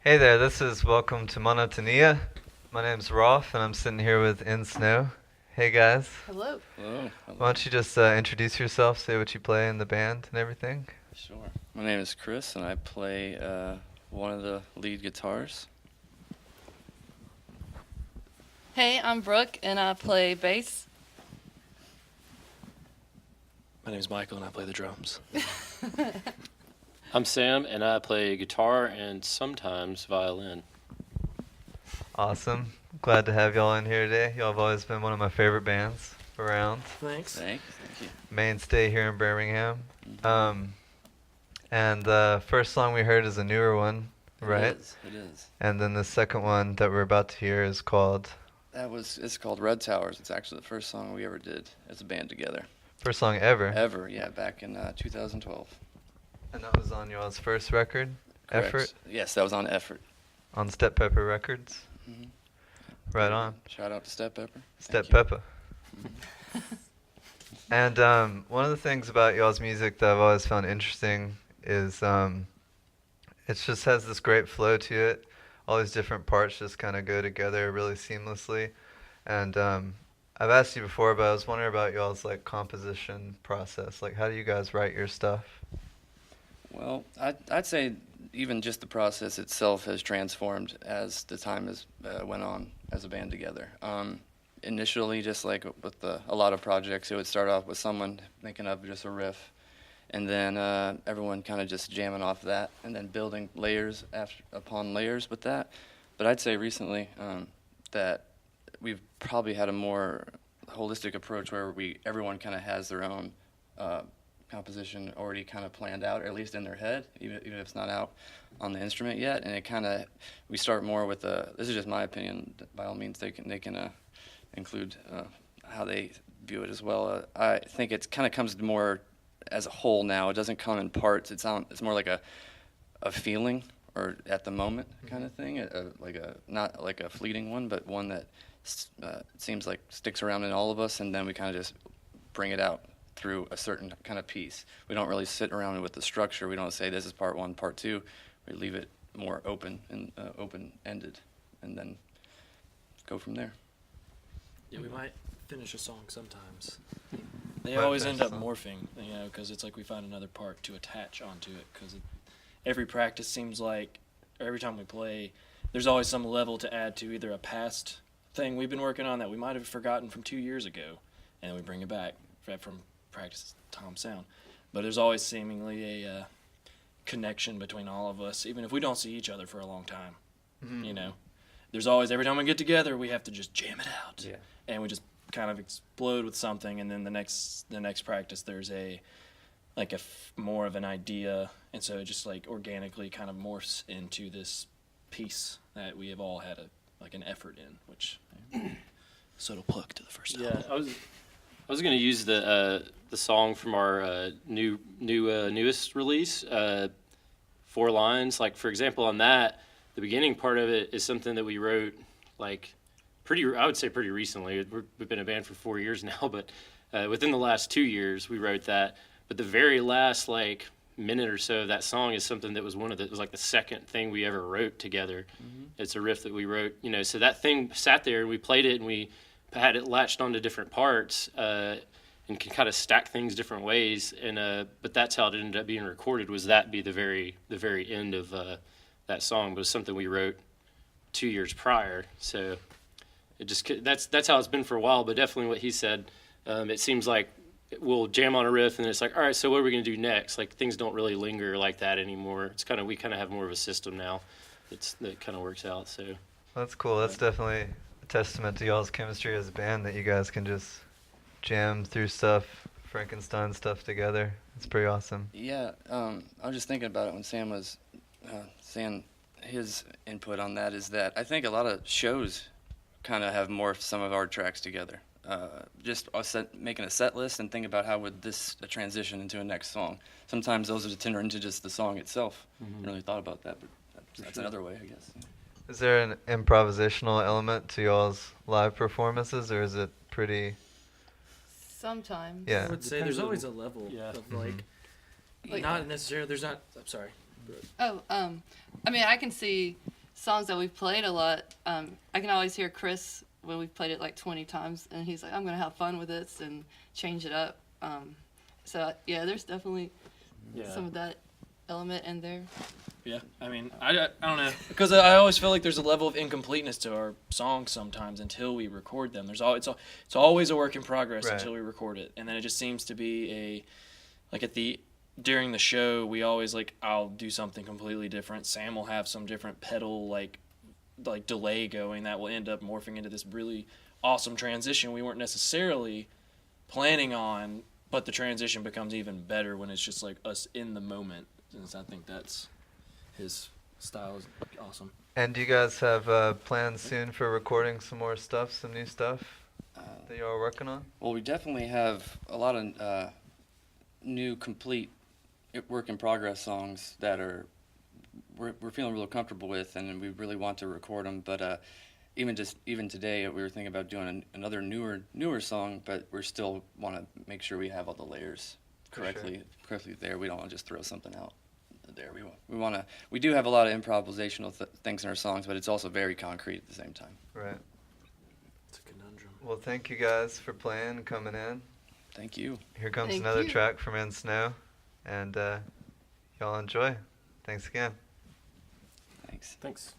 Hey there, this is Welcome to Monotonia. My name's Rolf, and I'm sitting here with In Snow. Hey guys. Hello. Hello. Why don't you just introduce yourself, say what you play in the band and everything? Sure. My name is Chris, and I play one of the lead guitars. Hey, I'm Brooke, and I play bass. My name's Michael, and I play the drums. I'm Sam, and I play guitar and sometimes violin. Awesome. Glad to have y'all in here today. Y'all have always been one of my favorite bands around. Thanks. Thank you. Mainstay here in Birmingham. Mhm. And the first song we heard is a newer one, right? It is. And then the second one that we're about to hear is called... It's called Red Towers. It's actually the first song we ever did as a band together. First song ever. Ever, yeah, back in 2012. And that was on y'all's first record, Correct. Effort, Yes, that was on Effort. on Step Pepper Records. Mhm. Right on. Shout out to Step Pepper. Step Thank you. Pepper. And one of the things about y'all's music that I've always found interesting is it just has this great flow to it. All these different parts just kind of go together really seamlessly. And I've asked you before, but I was wondering about y'all's like composition process. Like, how do you guys write your stuff? Well, I'd say even just the process itself has transformed as the time has went on as a band together. Initially, just like with a lot of projects, it would start off with someone making up just a riff, and then everyone kind of just jamming off that, and then building layers upon layers with that. But I'd say recently that we've probably had a more holistic approach where everyone kind of has their own composition already kind of planned out, or at least in their head, even if it's not out on the instrument yet. And it kind of, we start more with this is just my opinion. By all means, they can include how they view it as well. I think it kind of comes more as a whole now. It doesn't come in parts. It's more like a feeling or at the moment kind of thing, not like a fleeting one, but one that seems like sticks around in all of us, and then we kind of just bring it out through a certain kind of piece. We don't really sit around with the structure. We don't say this is part one, part two. We leave it more open and open-ended, and then go from there. Yeah, we might finish a song sometimes. They Might always finish end a up song. morphing, because it's like we find another part to attach onto it. Because every practice seems like, or every time we play, there's always some level to add to either a past thing we've been working on that we might have forgotten from 2 years ago, and then we bring it back from practice Tom sound. But there's always seemingly a connection between all of us, even if we don't see each other for a long time. There's always, every time we get together, we have to just jam it out. Yeah. And we just kind of explode with something, and then the next practice there's more of an idea, and so it just like organically kind of morphs into this piece that we have all had an effort in, which subtle plug to the first album. I was going to use the song from our newest release, 4 lines. Like, for example, on that, the beginning part of it is something that we wrote I would say pretty recently. We've been a band for 4 years now, but within the last 2 years we wrote that. But the very last minute or so of that song is something that was it was like the second thing we ever wrote together. Mm-hmm. It's a riff that we wrote, so that thing sat there and we played it and we had it latched onto different parts and can kind of stack things different ways. And but that's how it ended up being recorded. Was that be the very end of that song? But it was something we wrote 2 years prior. So it just that's how it's been for a while. But definitely what he said. It seems like we'll jam on a riff and it's like, all right, so what are we going to do next? Like, things don't really linger like that anymore. It's we kind of have more of a system now. That kind of works out. So That's cool. That's definitely a testament to y'all's chemistry as a band that you guys can just jam through stuff, Frankenstein stuff together. It's pretty awesome. Yeah, I was just thinking about it when Sam was saying his input on that, is that I think a lot of shows kind of have morphed some of our tracks together. Just making a set list and think about how would this transition into a next song. Sometimes those are turn into just the song itself. I hadn't really thought about that, but that's another way, I guess. Is there an improvisational element to y'all's live performances, or is it pretty... Sometimes. Yeah. I would say there's always a level of Like- not necessarily. There's not. I'm sorry. Oh, I mean, I can see songs that we've played a lot, I can always hear Chris when we've played it like 20 times, and he's like, I'm going to have fun with this and change it up. So, yeah, there's definitely some of that element in there. Yeah, I mean, I don't know, because I always feel like there's a level of incompleteness to our songs sometimes until we record them. It's always a work in progress Right. until we record it, and then it just seems to be during the show we always I'll do something completely different. Sam will have some different pedal like delay going that will end up morphing into this really awesome transition we weren't necessarily planning on, but the transition becomes even better when it's just like us in the moment. And I think that's his style is awesome. And do you guys have plans soon for recording some more stuff, some new stuff that you are working on? Well, we definitely have a lot of new, complete work in progress songs that we're feeling real comfortable with, and we really want to record them. But even today, we were thinking about doing another newer song, but we still want to make sure we have all the layers correctly there. We don't want to just throw something out there. We do have a lot of improvisational things in our songs, but it's also very concrete at the same time. Right. It's a conundrum. Well, thank you guys for playing and coming in. Thank you. Here comes Thank another you. track from In Snow, and y'all enjoy. Thanks again. Thanks. Thanks.